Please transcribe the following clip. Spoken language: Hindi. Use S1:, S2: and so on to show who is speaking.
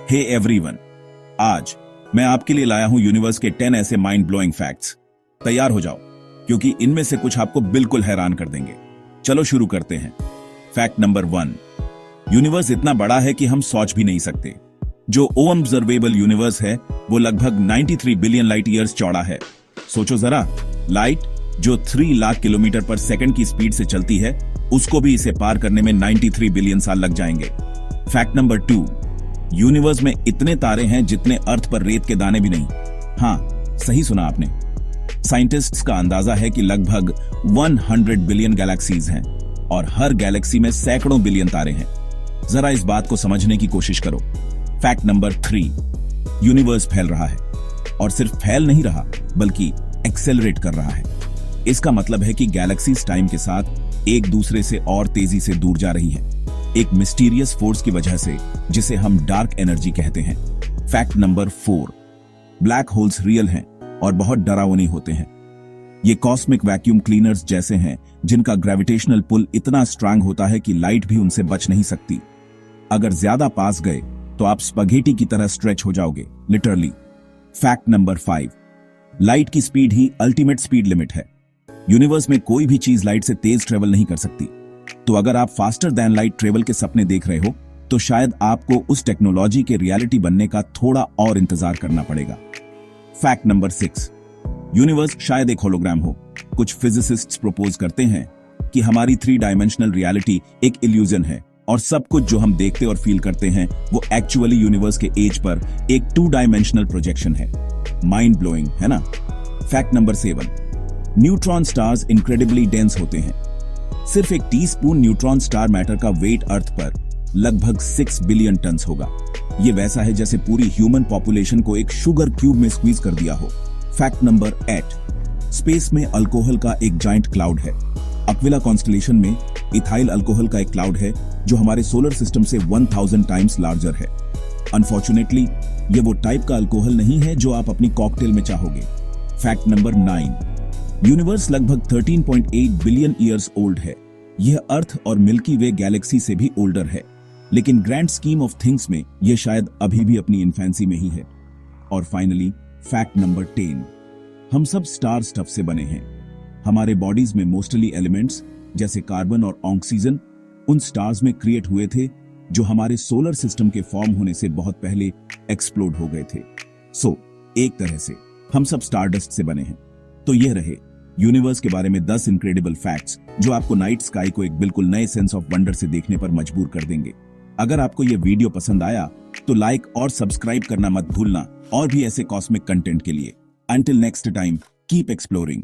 S1: हे एवरीवन, आज मैं आपके लिए लाया हूं यूनिवर्स के 10 ऐसे माइंड ब्लोइंग फैक्ट्स। तैयार हो जाओ, क्योंकि इनमें से कुछ आपको बिल्कुल हैरान कर देंगे। चलो शुरू करते हैं। फैक्ट नंबर 1, यूनिवर्स इतना बड़ा है कि हम सोच भी नहीं सकते। जो ऑब्जर्वेबल यूनिवर्स है वो लगभग 93 बिलियन लाइट ईयर्स चौड़ा है। सोचो जरा, लाइट जो 3 लाख किलोमीटर पर सेकंड की स्पीड से चलती है, उसको भी इसे पार करने में 93 बिलियन साल लग जाएंगे। फैक्ट नंबर 2, यूनिवर्स में इतने तारे हैं जितने अर्थ पर रेत के दाने भी नहीं। हाँ, सही सुना आपने। साइंटिस्ट्स का अंदाजा है कि लगभग 100 बिलियन गैलेक्सीज हैं और हर गैलेक्सी में सैकड़ों बिलियन तारे हैं। जरा इस बात को समझने की कोशिश करो। फैक्ट नंबर 3, यूनिवर्स फैल रहा है, और सिर्फ फैल नहीं रहा बल्कि एक्सेलरेट कर रहा है। इसका मतलब है कि गैलेक्सीज टाइम के साथ एक दूसरे से और तेजी से दूर जा रही हैं, एक मिस्टीरियस फोर्स की वजह से, जिसे हम डार्क एनर्जी कहते हैं। Fact number 4, black holes real हैं और बहुत डरावने होते हैं। ये कॉस्मिक वैक्यूम क्लीनर्स जैसे हैं जिनका ग्रेविटेशनल पुल इतना स्ट्रांग होता है कि लाइट भी उनसे बच नहीं सकती। अगर ज्यादा पास गए तो आप स्पगेटी की तरह स्ट्रेच हो जाओगे, लिटरली। फैक्ट नंबर 5, लाइट की स्पीड ही अल्टीमेट स्पीड लिमिट है। यूनिवर्स में कोई भी चीज लाइट से तेज ट्रेवल नहीं कर सकती। तो अगर आप फास्टर दैन लाइट ट्रेवल के सपने देख रहे हो, तो शायद आपको उस टेक्नोलॉजी के रियलिटी बनने का थोड़ा और इंतजार करना पड़ेगा। फैक्ट नंबर 6, यूनिवर्स शायद एक होलोग्राम हो। कुछ फिजिसिस्ट्स प्रपोज करते हैं कि हमारी 3 डायमेंशनल रियलिटी एक इल्यूजन है और सब कुछ जो हम देखते और फील करते हैं वो एक्चुअली यूनिवर्स के एज पर एक 2 डायमेंशनल प्रोजेक्शन है। माइंड ब्लोइंग है ना। Fact number 7, neutron stars incredibly dense होते हैं। सिर्फ एक टीस्पून न्यूट्रॉन स्टार मैटर का वेट अर्थ पर लगभग 6 बिलियन टन होगा। ये वैसा है जैसे पूरी ह्यूमन पॉपुलेशन को एक शुगर क्यूब में स्क्वीज कर दिया हो। फैक्ट नंबर 8, स्पेस में अल्कोहल का एक जाइंट क्लाउड है। अक्विला कॉन्स्टलेशन में इथाइल अल्कोहल का एक क्लाउड है जो हमारे सोलर सिस्टम से 1000 टाइम्स लार्जर है। अनफॉर्चुनेटली ये वो टाइप का अल्कोहल नहीं है जो आप अपनी कॉकटेल में चाहोगे। फैक्ट नंबर 9, यूनिवर्स लगभग 13.8 बिलियन ईयर्स ओल्ड है। यह अर्थ और मिल्की वे गैलेक्सी से भी ओल्डर है, लेकिन ग्रैंड स्कीम ऑफ थिंग्स में यह शायद अभी भी अपनी इन्फेंसी में ही है। और फाइनली फैक्ट नंबर 10, हम सब स्टार स्टफ से बने हैं। हमारे बॉडीज में मोस्टली एलिमेंट्स जैसे कार्बन और ऑक्सीजन उन स्टार्स में क्रिएट हुए थे जो हमारे सोलर सिस्टम के फॉर्म होने से बहुत पहले एक्सप्लोड हो गए थे। सो एक तरह से हम सब स्टारडस्ट से बने हैं। तो यह रहे यूनिवर्स के बारे में 10 इनक्रेडिबल फैक्ट्स जो आपको नाइट स्काई को एक बिल्कुल नए सेंस ऑफ वंडर से देखने पर मजबूर कर देंगे। अगर आपको यह वीडियो पसंद आया तो लाइक और सब्सक्राइब करना मत भूलना, और भी ऐसे कॉस्मिक कंटेंट के लिए। Until next time, keep exploring.